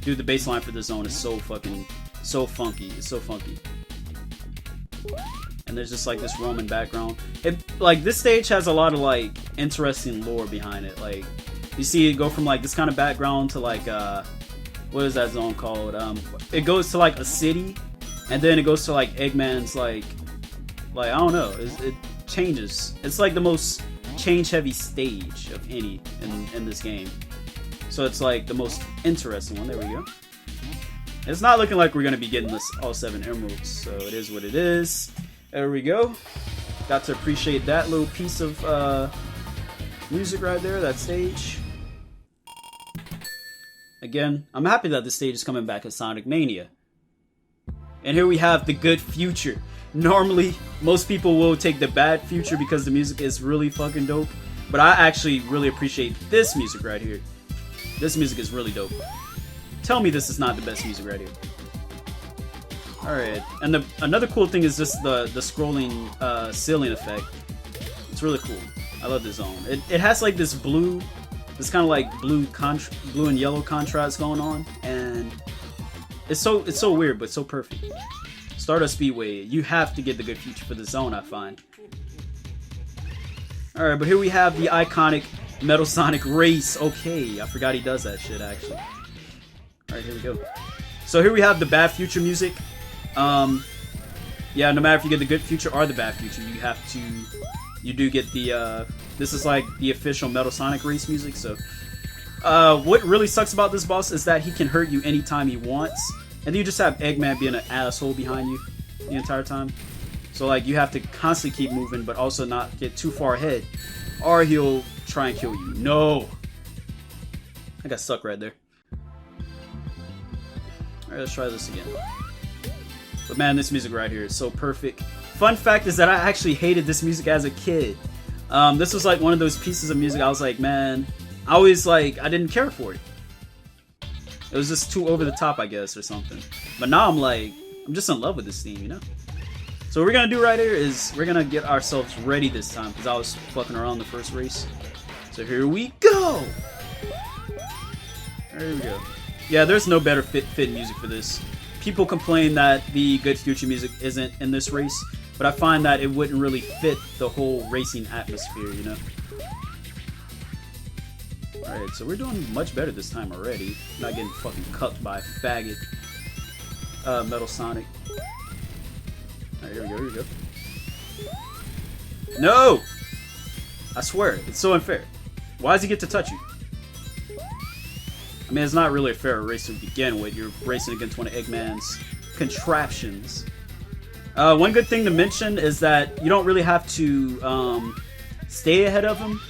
Dude, the bass line for this zone is so funky. It's so funky. And there's just like this Roman background. Like, this stage has a lot of like interesting lore behind it. Like, you see it go from like this kind of background to like what is that zone called? It goes to like a city, and then it goes to like Eggman's like I don't know. It changes. It's like the most change-heavy stage of any in this game. So it's like the most interesting one. There we go. It's not looking like we're gonna be getting this all 7 emeralds, so it is what it is. There we go. Got to appreciate that little piece of music right there, that stage. Again, I'm happy that the stage is coming back in Sonic Mania. And here we have the good future. Normally, most people will take the bad future because the music is really fucking dope. But I actually really appreciate this music right here. This music is really dope. Tell me this is not the best music right here. Alright, and another cool thing is just the scrolling ceiling effect. It's really cool. I love this zone. It has like this blue, this kind of like blue and yellow contrast going on, and it's so weird but so perfect. Stardust Speedway, you have to get the good future for the zone, I find. Alright, but here we have the iconic Metal Sonic race. Okay, I forgot he does that shit actually. Alright, here we go. So here we have the bad future music. Yeah, no matter if you get the good future or the bad future, you do get the, this is like the official Metal Sonic race music, so. What really sucks about this boss is that he can hurt you anytime he wants, and then you just have Eggman being an asshole behind you the entire time. So like, you have to constantly keep moving, but also not get too far ahead, or he'll try and kill you. No! I got stuck right there. Alright, let's try this again. But man, this music right here is so perfect. Fun fact is that I actually hated this music as a kid. This was like one of those pieces of music I was like, man, I didn't care for it. It was just too over the top, I guess, or something. But now I'm just in love with this theme, you know? So what we're gonna do right here is we're gonna get ourselves ready this time, because I was fucking around the first race. So here we go! There we go. Yeah, there's no better fit music for this. People complain that the good future music isn't in this race, but I find that it wouldn't really fit the whole racing atmosphere, you know? Alright, so we're doing much better this time already. Not getting fucking cucked by a faggot. Metal Sonic. Alright, here we go, here we go. No! I swear, it's so unfair. Why does he get to touch you? I mean, it's not really a fair race to begin with. You're racing against one of Eggman's contraptions. One good thing to mention is that you don't really have to stay ahead of him,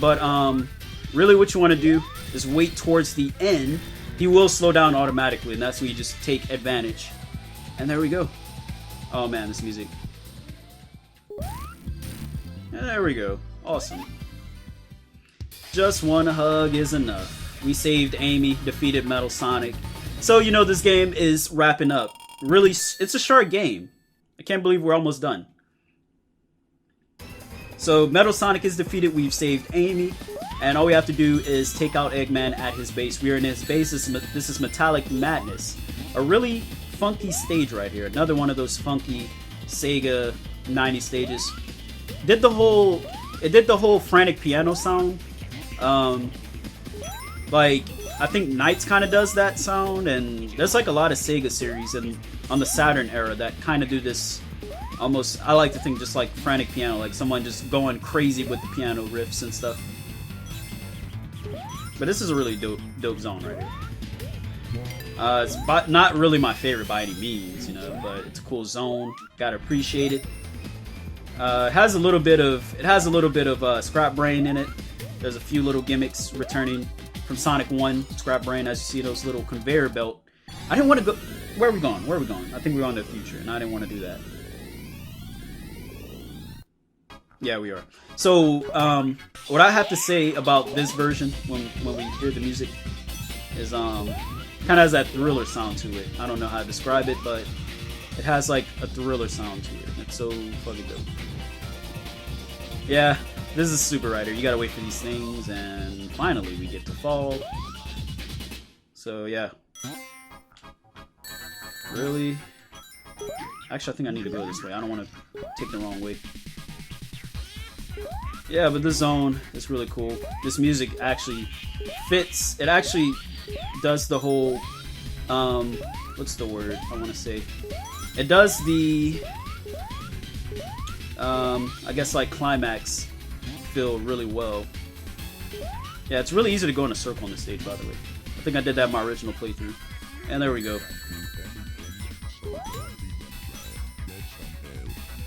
but really what you want to do is wait towards the end. He will slow down automatically, and that's when you just take advantage. And there we go. Oh man, this music. And there we go. Awesome. Just one hug is enough. We saved Amy, defeated Metal Sonic. So, you know, this game is wrapping up. Really, it's a short game. I can't believe we're almost done. So, Metal Sonic is defeated, we've saved Amy, and all we have to do is take out Eggman at his base. We are in his base, this is Metallic Madness. A really funky stage right here. Another one of those funky SEGA 90 stages. It did the whole frantic piano sound. Like, I think Knights kind of does that sound, and there's like a lot of SEGA series and on the Saturn era that kind of do this almost, I like to think, just like frantic piano, like someone just going crazy with the piano riffs and stuff. But this is a really dope zone right here. It's not really my favorite by any means, you know, but it's a cool zone. Gotta appreciate it. It has a little bit of Scrap Brain in it. There's a few little gimmicks returning from Sonic 1, Scrap Brain, as you see those little conveyor belt. I didn't want to go... Where are we going? Where are we going? I think we're on to the future, and I didn't want to do that. Yeah, we are. So, what I have to say about this version, when we hear the music, is, kind of has that thriller sound to it. I don't know how to describe it, but it has, like, a thriller sound to it. It's so fucking dope. Yeah. This is super right here. You gotta wait for these things, and finally we get to fall. So yeah. Really? Actually, I think I need to go this way. I don't want to take the wrong way. Yeah, but this zone is really cool. This music actually fits. It actually does the whole, what's the word I want to say? It does the, I guess like climax feel really well. Yeah, it's really easy to go in a circle on this stage, by the way. I think I did that in my original playthrough. And there we go.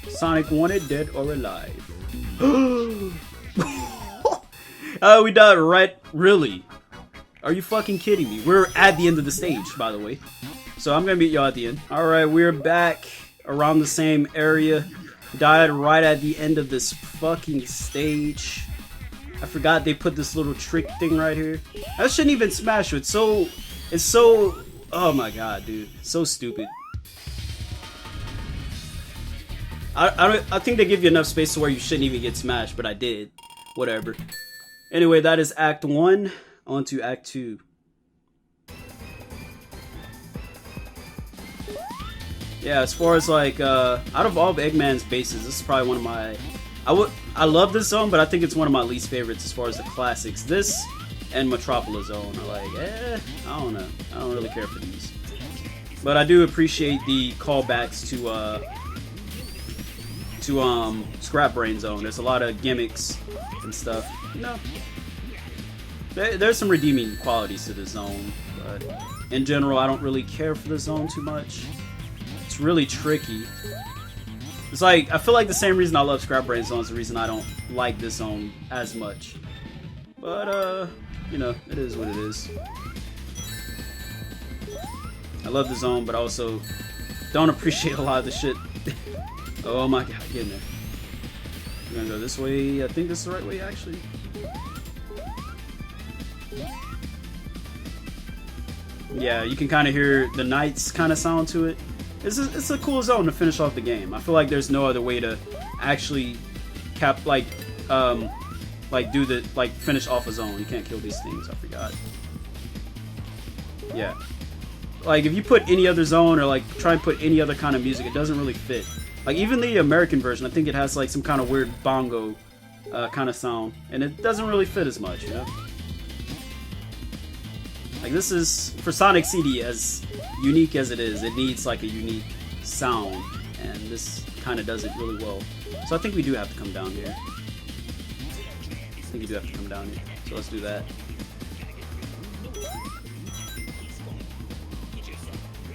Sonic wanted, dead or alive. Oh, we died right. Really? Are you fucking kidding me? We're at the end of the stage, by the way. So I'm gonna meet y'all at the end. Alright, we're back around the same area. Died right at the end of this fucking stage. I forgot they put this little trick thing right here. I shouldn't even smash it. It's so, oh my god, dude. So stupid. I think they give you enough space to where you shouldn't even get smashed, but I did. Whatever. Anyway, that is Act 1. On to Act 2. Yeah, as far as like, out of all of Eggman's bases, this is probably one of my... I love this zone, but I think it's one of my least favorites as far as the classics. This and Metropolis Zone are like, I don't know. I don't really care for these. But I do appreciate the callbacks to Scrap Brain Zone. There's a lot of gimmicks and stuff. You know, there's some redeeming qualities to this zone, but in general, I don't really care for the zone too much. It's really tricky. It's like, I feel like the same reason I love Scrap Brain Zone is the reason I don't like this zone as much. But, you know, it is what it is. I love the zone, but I also don't appreciate a lot of the shit. Oh my god, get in there. We're gonna go this way. I think this is the right way, actually. Yeah, you can kind of hear the Knights kind of sound to it. It's a cool zone to finish off the game. I feel like there's no other way to actually finish off a zone. You can't kill these things. I forgot. Yeah, like if you put any other zone or like try and put any other kind of music, it doesn't really fit. Like even the American version, I think it has like some kind of weird bongo kind of sound, and it doesn't really fit as much, you know. Like this is, for Sonic CD, as unique as it is, it needs like a unique sound, and this kind of does it really well. So I think we do have to come down here. I think you do have to come down here. So let's do that.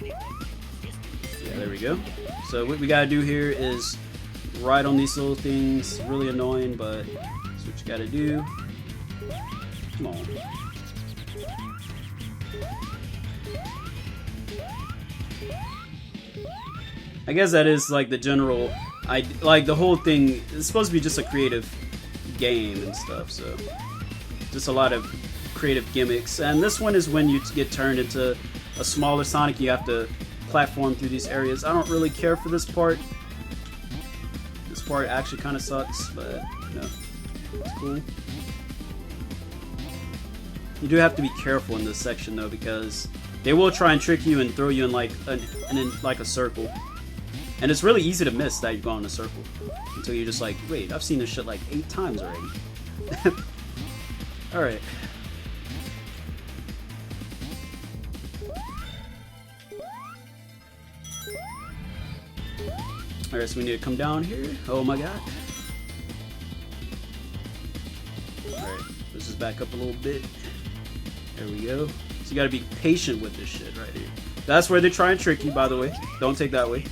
Yeah, there we go. So what we gotta do here is ride on these little things. Really annoying, but that's what you gotta do. Come on. I guess that is like the general, like the whole thing is supposed to be just a creative game and stuff, so just a lot of creative gimmicks. And this one is when you get turned into a smaller Sonic, you have to platform through these areas. I don't really care for this part. This part actually kind of sucks, but you know, it's cool. You do have to be careful in this section though, because they will try and trick you and throw you in like a circle. And it's really easy to miss that you go in a circle until you're just like, wait, I've seen this shit like 8 times already. Alright. Alright, so we need to come down here. Oh my god. Alright, let's just back up a little bit. There we go. So you gotta be patient with this shit right here. That's where they try and trick you, by the way. Don't take that way.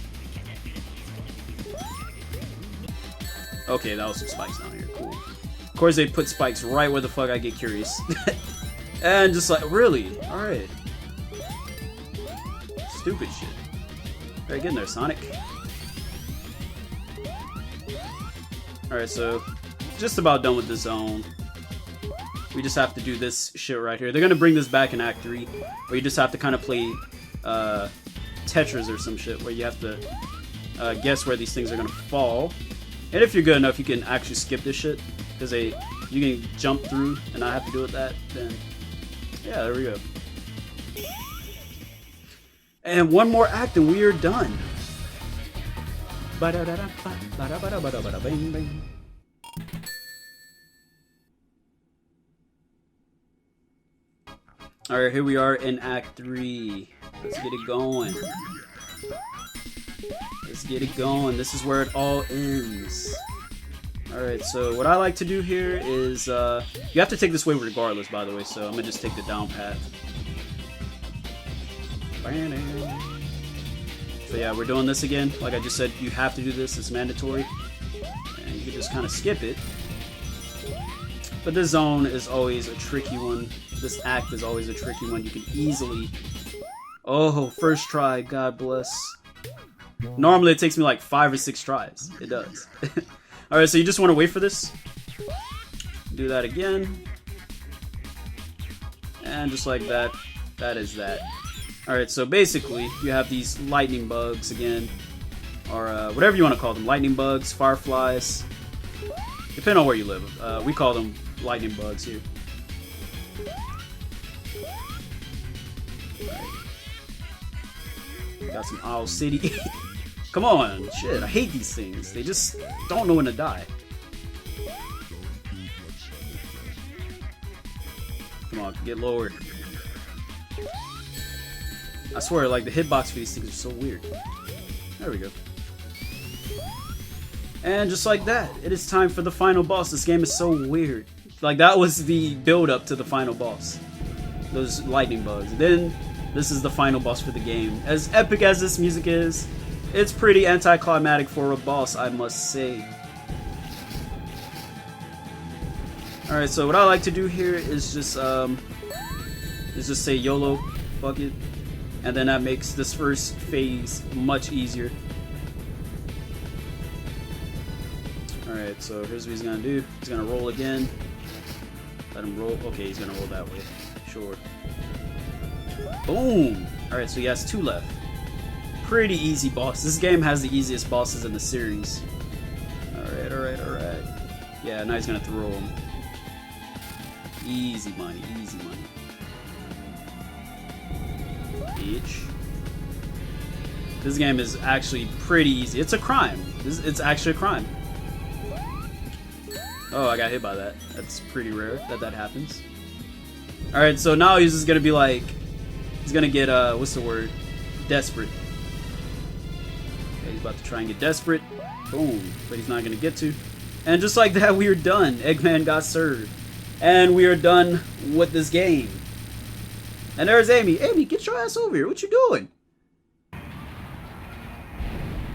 Okay, that was some spikes down here. Cool. Of course, they put spikes right where the fuck I get curious. And just like, really? Alright. Stupid shit. Alright, get in there, Sonic. Alright, so just about done with the zone. We just have to do this shit right here. They're gonna bring this back in Act 3, where you just have to kind of play Tetris or some shit, where you have to guess where these things are gonna fall. And if you're good enough, you can actually skip this shit, because you can jump through and not have to deal with that. Then, yeah, there we go. And one more act and we are done. Alright, here we are in Act 3. Let's get it going. Let's get it going. This is where it all ends. Alright, so what I like to do here is, you have to take this way regardless, by the way, so I'm gonna just take the down path. So yeah, we're doing this again. Like I just said, you have to do this, it's mandatory. And you can just kind of skip it. But this zone is always a tricky one. This act is always a tricky one. You can easily... Oh, first try, God bless. Normally it takes me like 5 or 6 tries. It does. Alright, so you just want to wait for this. Do that again. And just like that, that is that. Alright, so basically, you have these lightning bugs again. Or whatever you want to call them. Lightning bugs, fireflies. Depending on where you live. We call them lightning bugs here. Got some Owl City. Come on, shit, I hate these things. They just don't know when to die. Come on, get lower. I swear, like, the hitbox for these things are so weird. There we go. And just like that, it is time for the final boss. This game is so weird. Like, that was the build-up to the final boss. Those lightning bugs. Then, this is the final boss for the game. As epic as this music is, it's pretty anticlimactic for a boss, I must say. Alright, so what I like to do here is just say YOLO, fuck it. And then that makes this first phase much easier. Alright, so here's what he's gonna do. He's gonna roll again. Let him roll. Okay, he's gonna roll that way. Sure. Boom! Alright, so he has 2 left. Pretty easy boss. This game has the easiest bosses in the series. Alright, alright, alright. Yeah, now he's gonna throw him. Easy money, easy money. Bitch. This game is actually pretty easy. It's a crime. It's actually a crime. Oh, I got hit by that. That's pretty rare that that happens. Alright, so now he's just gonna be like... He's gonna get, what's the word? Desperate. Okay, he's about to try and get desperate. Boom. But he's not gonna get to. And just like that, we are done. Eggman got served. And we are done with this game. And there's Amy. Amy, get your ass over here. What you doing?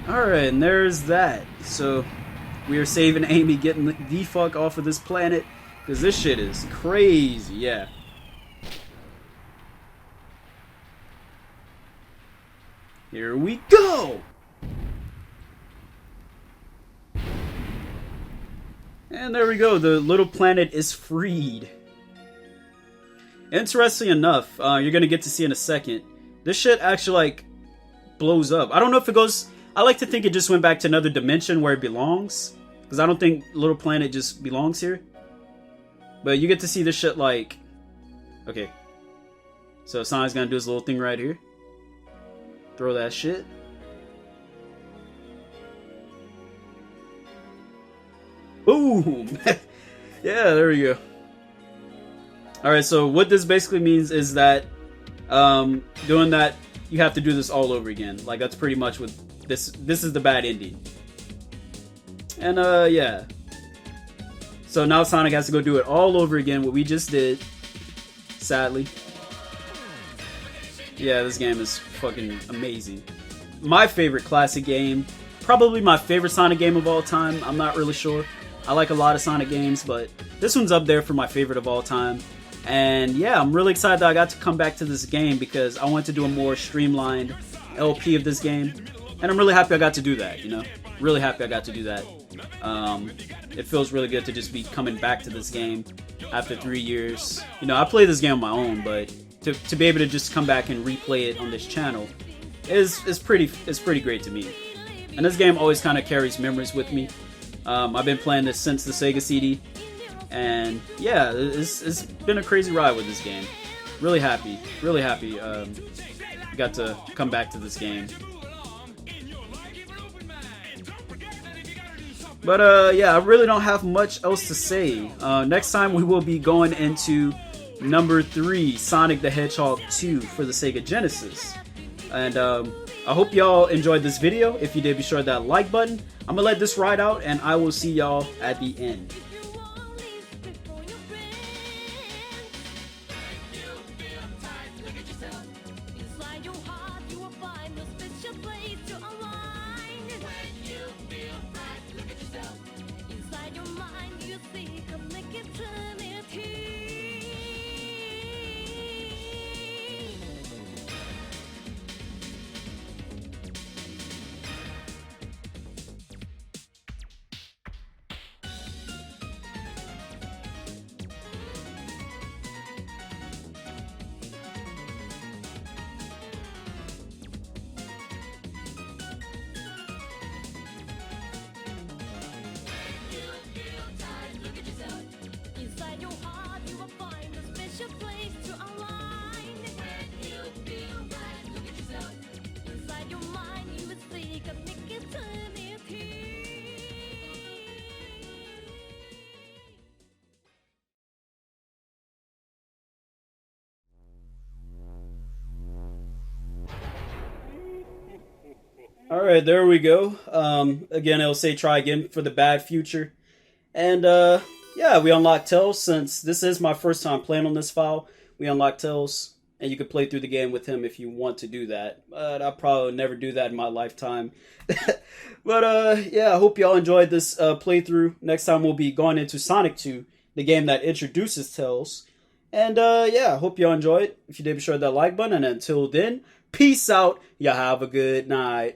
Alright, and there's that. So, we are saving Amy, getting the fuck off of this planet. Because this shit is crazy, yeah. Here we go! And there we go, the little planet is freed. Interesting enough, you're gonna get to see in a second, this shit actually, like, blows up. I don't know if it goes... I like to think it just went back to another dimension where it belongs. Because I don't think Little Planet just belongs here. But you get to see this shit, like... Okay. So Sonic's gonna do his little thing right here. Throw that shit. Boom! Yeah, there we go. Alright, so what this basically means is that doing that, you have to do this all over again. Like, that's pretty much what this is the bad ending. And yeah. So now Sonic has to go do it all over again, what we just did. Sadly. Yeah, this game is fucking amazing. My favorite classic game. Probably my favorite Sonic game of all time. I'm not really sure. I like a lot of Sonic games, but this one's up there for my favorite of all time. And yeah, I'm really excited that I got to come back to this game because I want to do a more streamlined LP of this game. And I'm really happy I got to do that, you know? Really happy I got to do that. It feels really good to just be coming back to this game after 3 years. You know, I play this game on my own, but to be able to just come back and replay it on this channel is pretty great to me. And this game always kind of carries memories with me. I've been playing this since the SEGA CD, and yeah, it's been a crazy ride with this game. Really happy, got to come back to this game. But yeah, I really don't have much else to say. Next time we will be going into number 3, Sonic the Hedgehog 2 for the Sega Genesis. And I hope y'all enjoyed this video. If you did, be sure to hit that like button. I'm gonna let this ride out, and I will see y'all at the end. Inside your mind, you see, come make it to me. All right, there we go. Again, it'll say try again for the bad future. And yeah, we unlocked Tails. Since this is my first time playing on this file, we unlocked Tails, and you can play through the game with him if you want to do that. But I'll probably never do that in my lifetime. But yeah, I hope y'all enjoyed this playthrough. Next time we'll be going into Sonic 2, the game that introduces Tails. And yeah, I hope y'all enjoyed. If you did, be sure to hit that like button. And until then, peace out. Y'all have a good night.